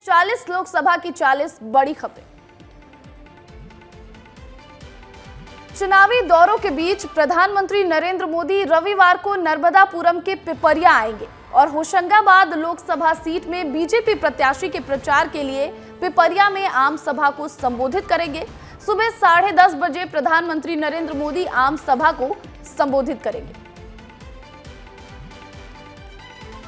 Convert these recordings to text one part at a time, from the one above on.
40 लोकसभा की 40 बड़ी खबरें। चुनावी दौरों के बीच प्रधानमंत्री नरेंद्र मोदी रविवार को नर्मदापुरम के पिपरिया आएंगे और होशंगाबाद लोकसभा सीट में बीजेपी प्रत्याशी के प्रचार के लिए पिपरिया में आम सभा को संबोधित करेंगे। सुबह 10:30 बजे प्रधानमंत्री नरेंद्र मोदी आम सभा को संबोधित करेंगे।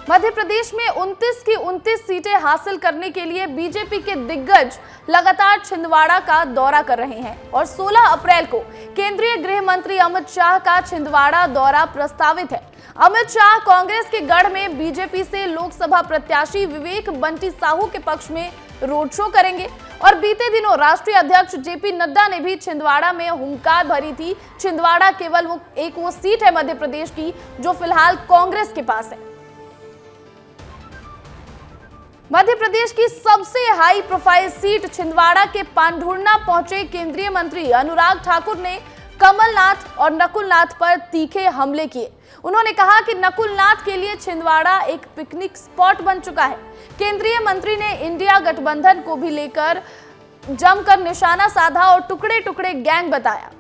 मध्य प्रदेश में 29 की 29 सीटें हासिल करने के लिए बीजेपी के दिग्गज लगातार छिंदवाड़ा का दौरा कर रहे हैं और 16 अप्रैल को केंद्रीय गृह मंत्री अमित शाह का छिंदवाड़ा दौरा प्रस्तावित है। अमित शाह कांग्रेस के गढ़ में बीजेपी से लोकसभा प्रत्याशी विवेक बंटी साहू के पक्ष में रोड शो करेंगे और बीते दिनों राष्ट्रीय अध्यक्ष जेपी नड्डा ने भी छिंदवाड़ा में हुंकार भरी थी। छिंदवाड़ा केवल वो सीट है मध्य प्रदेश की जो फिलहाल कांग्रेस के पास है। मध्य प्रदेश की सबसे हाई प्रोफाइल सीट छिंदवाड़ा के पांढुर्णा पहुंचे केंद्रीय मंत्री अनुराग ठाकुर ने कमलनाथ और नकुलनाथ पर तीखे हमले किए। उन्होंने कहा कि नकुलनाथ के लिए छिंदवाड़ा एक पिकनिक स्पॉट बन चुका है। केंद्रीय मंत्री ने इंडिया गठबंधन को भी लेकर जमकर निशाना साधा और टुकड़े टुकड़े गैंग बताया।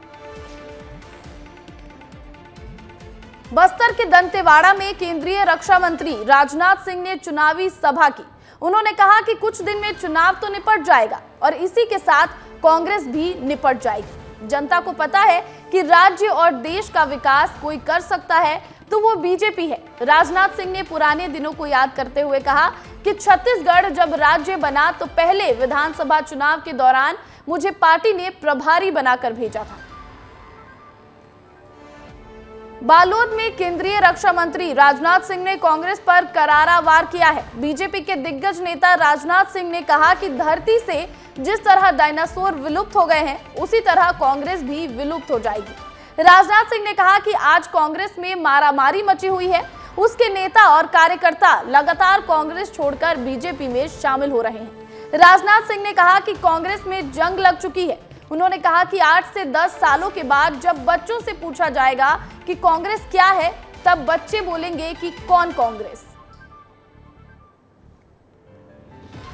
बस्तर के दंतेवाड़ा में केंद्रीय रक्षा मंत्री राजनाथ सिंह ने चुनावी सभा की। उन्होंने कहा कि कुछ दिन में चुनाव तो निपट जाएगा और इसी के साथ कांग्रेस भी निपट जाएगी। जनता को पता है कि राज्य और देश का विकास कोई कर सकता है तो वो बीजेपी है। राजनाथ सिंह ने पुराने दिनों को याद करते हुए कहा कि छत्तीसगढ़ जब राज्य बना तो पहले विधानसभा चुनाव के दौरान मुझे पार्टी ने प्रभारी बनाकर भेजा था। बालोद में केंद्रीय रक्षा मंत्री राजनाथ सिंह ने कांग्रेस पर करारा वार किया है। बीजेपी के दिग्गज नेता राजनाथ सिंह ने कहा कि धरती से जिस तरह डायनासोर विलुप्त हो गए हैं उसी तरह कांग्रेस भी विलुप्त हो जाएगी। राजनाथ सिंह ने कहा कि आज कांग्रेस में मारामारी मची हुई है। उसके नेता और कार्यकर्ता लगातार कांग्रेस छोड़कर बीजेपी में शामिल हो रहे हैं। राजनाथ सिंह ने कहा कि कांग्रेस में जंग लग चुकी है। उन्होंने कहा कि 8 से 10 सालों के बाद जब बच्चों से पूछा जाएगा कि कांग्रेस क्या है तब बच्चे बोलेंगे कि कौन कांग्रेस।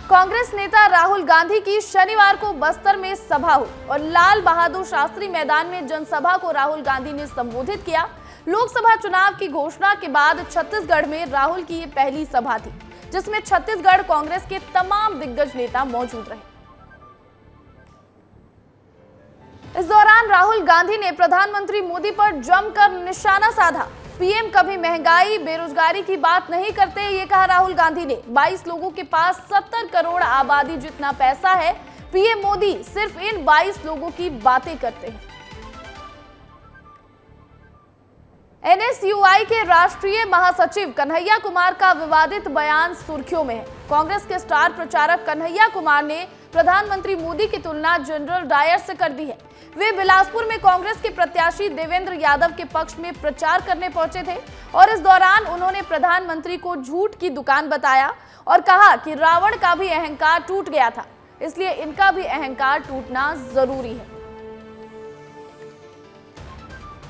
कांग्रेस नेता राहुल गांधी की शनिवार को बस्तर में सभा हुई और लाल बहादुर शास्त्री मैदान में जनसभा को राहुल गांधी ने संबोधित किया। लोकसभा चुनाव की घोषणा के बाद छत्तीसगढ़ में राहुल की ये पहली सभा थी जिसमें छत्तीसगढ़ कांग्रेस के तमाम दिग्गज नेता मौजूद रहे। इस दौरान राहुल गांधी ने प्रधानमंत्री मोदी पर जमकर निशाना साधा। पीएम कभी महंगाई बेरोजगारी की बात नहीं करते, ये कहा राहुल गांधी ने। 22 लोगों के पास 70 करोड़ आबादी जितना पैसा है। पीएम मोदी सिर्फ इन 22 लोगों की बातें करते हैं। एनएसयूआई के राष्ट्रीय महासचिव कन्हैया कुमार का विवादित बयान सुर्खियों में है। कांग्रेस के स्टार प्रचारक कन्हैया कुमार ने प्रधानमंत्री मोदी की तुलना जनरल डायर से कर दी है। वे बिलासपुर में कांग्रेस के प्रत्याशी देवेंद्र यादव के पक्ष में प्रचार करने पहुंचे थे और इस दौरान उन्होंने प्रधानमंत्री को झूठ की दुकान बताया और कहा कि रावण का भी अहंकार टूट गया था, इसलिए इनका भी अहंकार टूटना जरूरी है।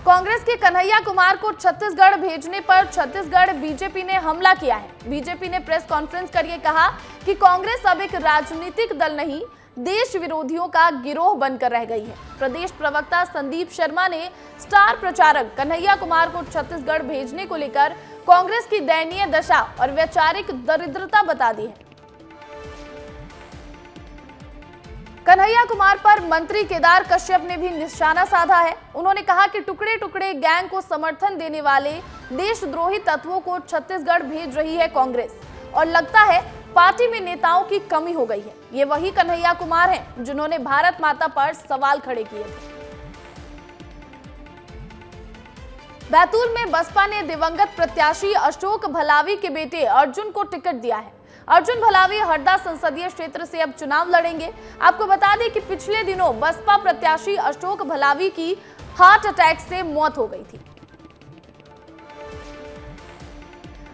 कांग्रेस के कन्हैया कुमार को छत्तीसगढ़ भेजने पर छत्तीसगढ़ बीजेपी ने हमला किया है। बीजेपी ने प्रेस कॉन्फ्रेंस करके कहा कि कांग्रेस अब एक राजनीतिक दल नहीं, देश विरोधियों का गिरोह बनकर रह गई है। प्रदेश प्रवक्ता संदीप शर्मा ने स्टार प्रचारक कन्हैया कुमार को छत्तीसगढ़ भेजने को लेकर कांग्रेस की दयनीय दशा और वैचारिक दरिद्रता बता दी है। कन्हैया कुमार पर मंत्री केदार कश्यप ने भी निशाना साधा है। उन्होंने कहा कि टुकड़े टुकड़े गैंग को समर्थन देने वाले देशद्रोही तत्वों को छत्तीसगढ़ भेज रही है कांग्रेस और लगता है पार्टी में नेताओं की कमी हो गई है। ये वही कन्हैया कुमार हैं जिन्होंने भारत माता पर सवाल खड़े किए थे। बैतूल में बसपा ने दिवंगत प्रत्याशी अशोक भलावी के बेटे अर्जुन को टिकट दिया है। अर्जुन भलावी हरदा संसदीय क्षेत्र से अब चुनाव लड़ेंगे। आपको बता दें कि पिछले दिनों बसपा प्रत्याशी अशोक भलावी की हार्ट अटैक से मौत हो गई थी।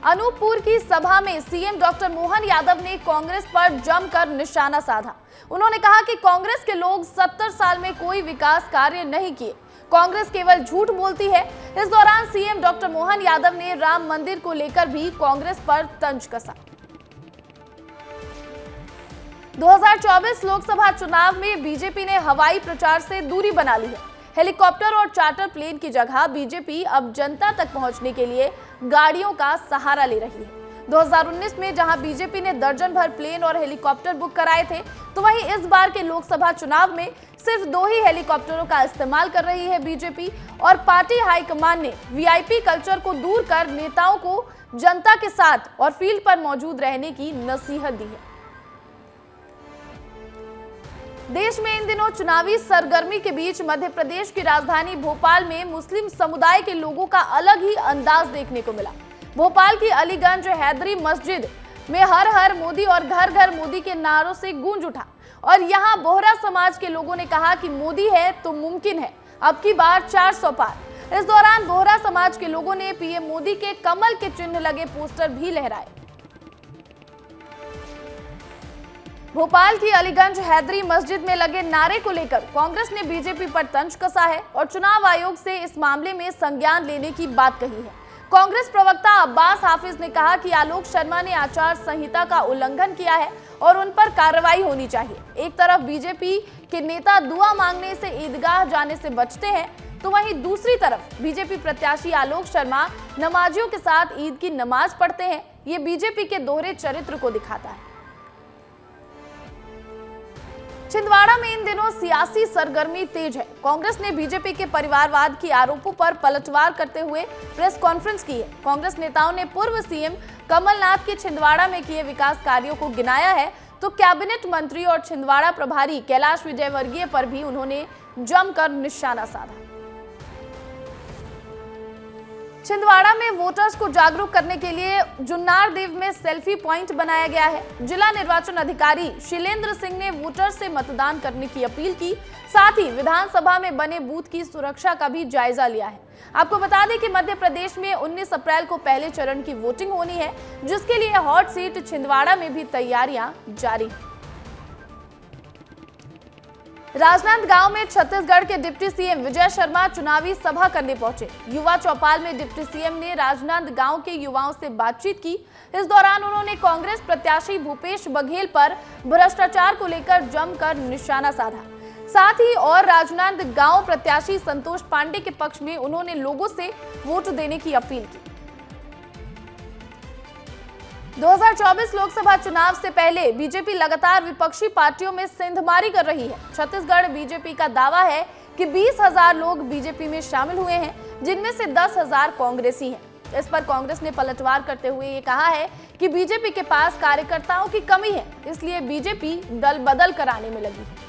अनूपपुर की सभा में सीएम डॉक्टर मोहन यादव ने कांग्रेस पर जमकर निशाना साधा। उन्होंने कहा कि कांग्रेस के लोग 70 साल में कोई विकास कार्य नहीं किए, कांग्रेस केवल झूठ बोलती है। इस दौरान सीएम डॉक्टर मोहन यादव ने राम मंदिर को लेकर भी कांग्रेस पर तंज कसा। 2024 लोकसभा चुनाव में बीजेपी ने हवाई प्रचार से दूरी बना ली है। हेलीकॉप्टर और चार्टर प्लेन की जगह बीजेपी अब जनता तक पहुंचने के लिए गाड़ियों का सहारा ले रही है। 2019 में जहां बीजेपी ने दर्जन भर प्लेन और हेलीकॉप्टर बुक कराए थे, तो वहीं इस बार के लोकसभा चुनाव में सिर्फ 2 ही हेलीकॉप्टरों का इस्तेमाल कर रही है बीजेपी। और पार्टी हाईकमान ने वीआईपी कल्चर को दूर कर नेताओं को जनता के साथ और फील्ड पर मौजूद रहने की नसीहत दी है। देश में इन दिनों चुनावी सरगर्मी के बीच मध्य प्रदेश की राजधानी भोपाल में मुस्लिम समुदाय के लोगों का अलग ही अंदाज देखने को मिला। भोपाल की अलीगंज हैदरी मस्जिद में हर हर मोदी और घर घर मोदी के नारों से गूंज उठा और यहां बोहरा समाज के लोगों ने कहा कि मोदी है तो मुमकिन है, अब की बार 400 पार। इस दौरान बोहरा समाज के लोगों ने पीएम मोदी के कमल के चिन्ह लगे पोस्टर भी लहराए। भोपाल की अलीगंज हैदरी मस्जिद में लगे नारे को लेकर कांग्रेस ने बीजेपी पर तंज कसा है और चुनाव आयोग से इस मामले में संज्ञान लेने की बात कही है। कांग्रेस प्रवक्ता अब्बास हाफिज ने कहा कि आलोक शर्मा ने आचार संहिता का उल्लंघन किया है और उन पर कार्रवाई होनी चाहिए। एक तरफ बीजेपी के नेता दुआ मांगने से ईदगाह जाने से बचते हैं, तो वहीं दूसरी तरफ बीजेपी प्रत्याशी आलोक शर्मा नमाजियों के साथ ईद की नमाज पढ़ते हैं। ये बीजेपी के दोहरे चरित्र को दिखाता है। छिंदवाड़ा में इन दिनों सियासी सरगर्मी तेज है। कांग्रेस ने बीजेपी के परिवारवाद के आरोपों पर पलटवार करते हुए प्रेस कॉन्फ्रेंस की है। कांग्रेस नेताओं ने पूर्व सीएम कमलनाथ के छिंदवाड़ा में किए विकास कार्यों को गिनाया है, तो कैबिनेट मंत्री और छिंदवाड़ा प्रभारी कैलाश विजयवर्गीय पर भी उन्होंने जमकर निशाना साधा। छिंदवाड़ा में वोटर्स को जागरूक करने के लिए जुन्नार देव में सेल्फी पॉइंट बनाया गया है। जिला निर्वाचन अधिकारी शीलेंद्र सिंह ने वोटर्स से मतदान करने की अपील की, साथ ही विधानसभा में बने बूथ की सुरक्षा का भी जायजा लिया है। आपको बता दें कि मध्य प्रदेश में 19 अप्रैल को पहले चरण की वोटिंग होनी है, जिसके लिए हॉट सीट छिंदवाड़ा में भी तैयारियां जारी हैं। राजनांदगांव में छत्तीसगढ़ के डिप्टी सीएम विजय शर्मा चुनावी सभा करने पहुंचे। युवा चौपाल में डिप्टी सीएम ने राजनांदगांव के युवाओं से बातचीत की। इस दौरान उन्होंने कांग्रेस प्रत्याशी भूपेश बघेल पर भ्रष्टाचार को लेकर जमकर निशाना साधा। साथ ही और राजनांदगांव प्रत्याशी संतोष पांडे के पक्ष में उन्होंने लोगों से वोट देने की अपील की। 2024 लोकसभा चुनाव से पहले बीजेपी लगातार विपक्षी पार्टियों में सेंधमारी कर रही है। छत्तीसगढ़ बीजेपी का दावा है कि 20,000 लोग बीजेपी में शामिल हुए हैं, जिनमें से 10,000 कांग्रेसी हैं। इस पर कांग्रेस ने पलटवार करते हुए ये कहा है कि बीजेपी के पास कार्यकर्ताओं की कमी है, इसलिए बीजेपी दल बदल कराने में लगी है।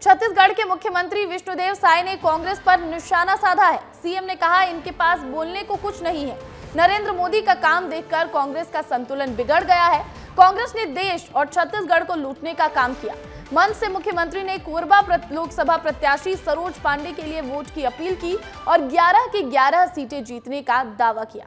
छत्तीसगढ़ के मुख्यमंत्री विष्णुदेव साय ने कांग्रेस पर निशाना साधा है। सीएम ने कहा, इनके पास बोलने को कुछ नहीं है। नरेंद्र मोदी का काम देखकर कांग्रेस का संतुलन बिगड़ गया है। कांग्रेस ने देश और छत्तीसगढ़ को लूटने का काम किया। मंच से मुख्यमंत्री ने कोरबा लोकसभा प्रत्याशी सरोज पांडे के लिए वोट की अपील की और 11 की 11 सीटें जीतने का दावा किया।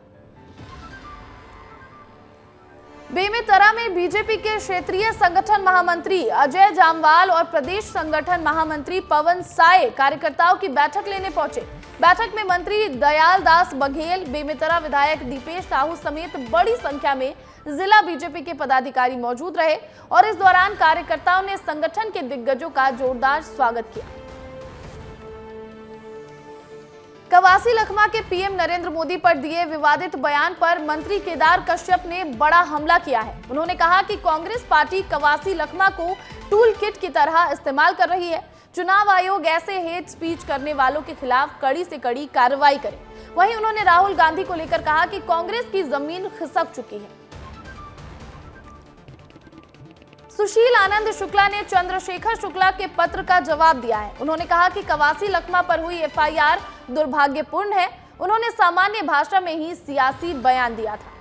बेमेतरा में बीजेपी के क्षेत्रीय संगठन महामंत्री अजय जामवाल और प्रदेश संगठन महामंत्री पवन साय कार्यकर्ताओं की बैठक लेने पहुंचे। बैठक में मंत्री दयाल दास बघेल, बेमेतरा विधायक दीपेश साहू समेत बड़ी संख्या में जिला बीजेपी के पदाधिकारी मौजूद रहे और इस दौरान कार्यकर्ताओं ने संगठन के दिग्गजों का जोरदार स्वागत किया। कवासी लखमा के पीएम नरेंद्र मोदी पर दिए विवादित बयान पर मंत्री केदार कश्यप ने बड़ा हमला किया है। उन्होंने कहा कि कांग्रेस पार्टी कवासी लखमा को टूल किट की तरह इस्तेमाल कर रही है। चुनाव आयोग ऐसे हेट स्पीच करने वालों के खिलाफ कड़ी से कड़ी कार्रवाई करे। वहीं उन्होंने राहुल गांधी को लेकर कहा कि कांग्रेस की जमीन खिसक चुकी है। सुशील आनंद शुक्ला ने चंद्रशेखर शुक्ला के पत्र का जवाब दिया है। उन्होंने कहा कि कवासी लखमा पर हुई एफआईआर दुर्भाग्यपूर्ण है। उन्होंने सामान्य भाषा में ही सियासी बयान दिया था।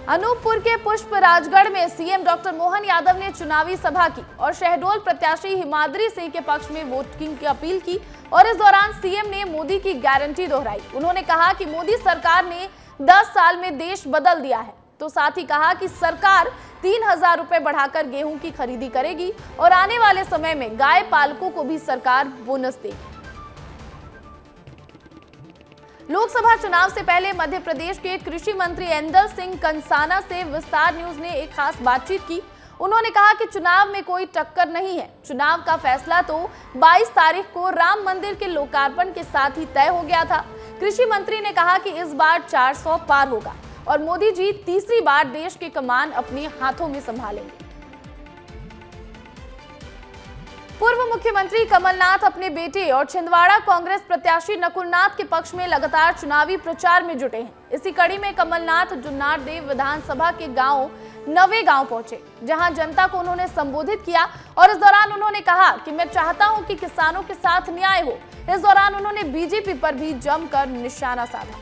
अनूपपुर के पुष्पराजगढ़ में सीएम डॉक्टर मोहन यादव ने चुनावी सभा की और शहडोल प्रत्याशी हिमाद्री सिंह के पक्ष में वोटिंग की अपील की और इस दौरान सीएम ने मोदी की गारंटी दोहराई। उन्होंने कहा कि मोदी सरकार ने 10 साल में देश बदल दिया है, तो साथ ही कहा कि सरकार 3,000 रुपए बढ़ाकर गेहूं की खरीदी करेगी और आने वाले समय में गाय पालकों को भी सरकार बोनस देगी। लोकसभा चुनाव से पहले मध्य प्रदेश के कृषि मंत्री इंदर सिंह कंसाना से विस्तार न्यूज ने एक खास बातचीत की। उन्होंने कहा कि चुनाव में कोई टक्कर नहीं है। चुनाव का फैसला तो 22 तारीख को राम मंदिर के लोकार्पण के साथ ही तय हो गया था। कृषि मंत्री ने कहा कि इस बार 400 पार होगा और मोदी जी तीसरी बार देश की कमान अपने हाथों में संभालेंगे। पूर्व मुख्यमंत्री कमलनाथ अपने बेटे और छिंदवाड़ा कांग्रेस प्रत्याशी नकुलनाथ के पक्ष में लगातार चुनावी प्रचार में जुटे हैं। इसी कड़ी में कमलनाथ जुन्नार देव विधानसभा के गांव नवेगांव पहुंचे, जहां जनता को उन्होंने संबोधित किया और इस दौरान उन्होंने कहा कि मैं चाहता हूं कि किसानों के साथ न्याय हो। इस दौरान उन्होंने बीजेपी पर भी जमकर निशाना साधा।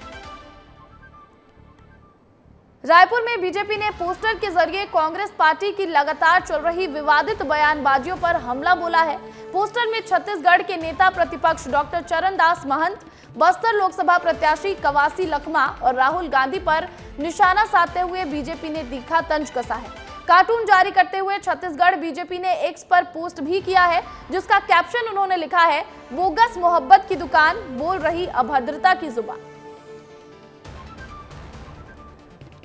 रायपुर में बीजेपी ने पोस्टर के जरिए कांग्रेस पार्टी की लगातार चल रही विवादित बयानबाजियों पर हमला बोला है। पोस्टर में छत्तीसगढ़ के नेता प्रतिपक्ष डॉक्टर चरणदास महंत, बस्तर लोकसभा प्रत्याशी कवासी लखमा और राहुल गांधी पर निशाना साधते हुए बीजेपी ने तीखा तंज कसा है। कार्टून जारी करते हुए छत्तीसगढ़ बीजेपी ने एक्स पर पोस्ट भी किया है, जिसका कैप्शन उन्होंने लिखा है, बोगस मोहब्बत की दुकान, बोल रही अभद्रता की जुबान।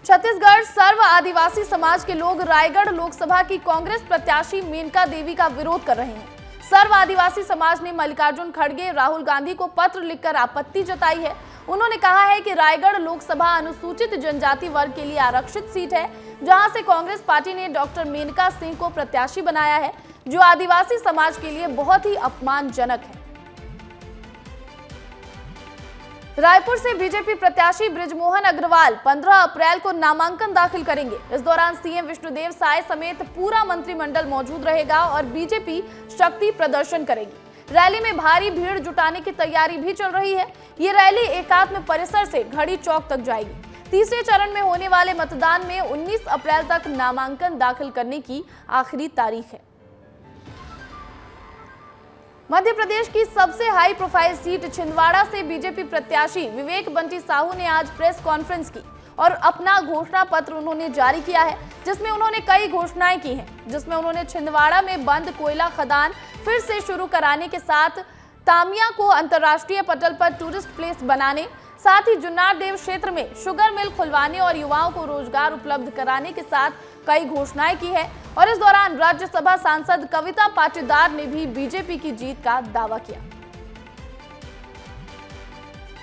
छत्तीसगढ़ सर्व आदिवासी समाज के लोग रायगढ़ लोकसभा की कांग्रेस प्रत्याशी मेनका देवी का विरोध कर रहे हैं। सर्व आदिवासी समाज ने मल्लिकार्जुन खड़गे, राहुल गांधी को पत्र लिखकर आपत्ति जताई है। उन्होंने कहा है कि रायगढ़ लोकसभा अनुसूचित जनजाति वर्ग के लिए आरक्षित सीट है, जहां से कांग्रेस पार्टी ने डॉक्टर मेनका सिंह को प्रत्याशी बनाया है, जो आदिवासी समाज के लिए बहुत ही अपमानजनक है। रायपुर से बीजेपी प्रत्याशी बृजमोहन अग्रवाल 15 अप्रैल को नामांकन दाखिल करेंगे। इस दौरान सीएम विष्णुदेव साय समेत पूरा मंत्रिमंडल मौजूद रहेगा और बीजेपी शक्ति प्रदर्शन करेगी। रैली में भारी भीड़ जुटाने की तैयारी भी चल रही है। ये रैली एकात्म परिसर से घड़ी चौक तक जाएगी। तीसरे चरण में होने वाले मतदान में 19 अप्रैल तक नामांकन दाखिल करने की आखिरी तारीख है। मध्य प्रदेश की सबसे हाई प्रोफाइल सीट छिंदवाड़ा से बीजेपी प्रत्याशी विवेक बंटी साहू ने आज प्रेस कॉन्फ्रेंस की और अपना घोषणा पत्र उन्होंने जारी किया है, जिसमें उन्होंने कई घोषणाएं की हैं, जिसमें उन्होंने छिंदवाड़ा में बंद कोयला खदान फिर से शुरू कराने के साथ तामिया को अंतर्राष्ट्रीय पटल पर टूरिस्ट प्लेस बनाने, साथ ही जुन्नार देव क्षेत्र में शुगर मिल खुलवाने और युवाओं को रोजगार उपलब्ध कराने के साथ कई घोषणाएं की है। और इस दौरान राज्यसभा सांसद कविता पाटीदार ने भी बीजेपी की जीत का दावा किया।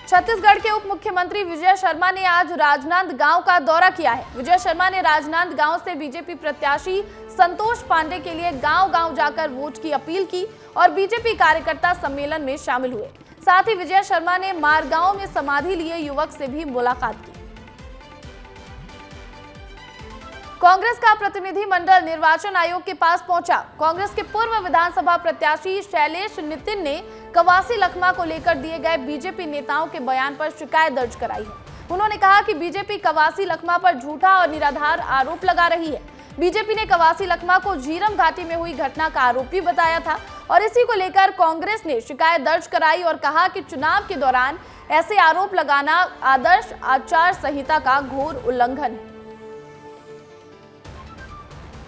छत्तीसगढ़ के उप मुख्यमंत्री विजय शर्मा ने आज राजनांदगांव का दौरा किया है। विजय शर्मा ने राजनांदगांव से बीजेपी प्रत्याशी संतोष पांडे के लिए गांव-गांव जाकर वोट की अपील की और बीजेपी कार्यकर्ता सम्मेलन में शामिल हुए। साथ ही विजय शर्मा ने मारगांव में समाधि लिए युवक से भी मुलाकात की। कांग्रेस का प्रतिनिधि मंडल निर्वाचन आयोग के पास पहुंचा। कांग्रेस के पूर्व विधानसभा प्रत्याशी शैलेश नितिन ने कवासी लखमा को लेकर दिए गए बीजेपी नेताओं के बयान पर शिकायत दर्ज कराई है। उन्होंने कहा कि बीजेपी कवासी लखमा पर झूठा और निराधार आरोप लगा रही है। बीजेपी ने कवासी लखमा को झीरम घाटी में हुई घटना का आरोपी बताया था और इसी को लेकर कांग्रेस ने शिकायत दर्ज कराई और कहा कि चुनाव के दौरान ऐसे आरोप लगाना आदर्श आचार संहिता का घोर उल्लंघन है।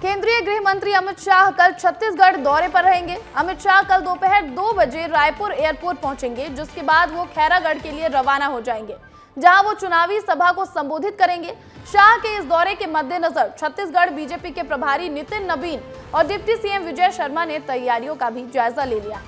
केंद्रीय गृह मंत्री अमित शाह कल छत्तीसगढ़ दौरे पर रहेंगे। अमित शाह कल दोपहर 2 बजे रायपुर एयरपोर्ट पहुंचेंगे, जिसके बाद वो खैरागढ़ के लिए रवाना हो जाएंगे, जहां वो चुनावी सभा को संबोधित करेंगे। शाह के इस दौरे के मद्देनजर छत्तीसगढ़ बीजेपी के प्रभारी नितिन नबीन और डिप्टी सीएम विजय शर्मा ने तैयारियों का भी जायजा ले लिया।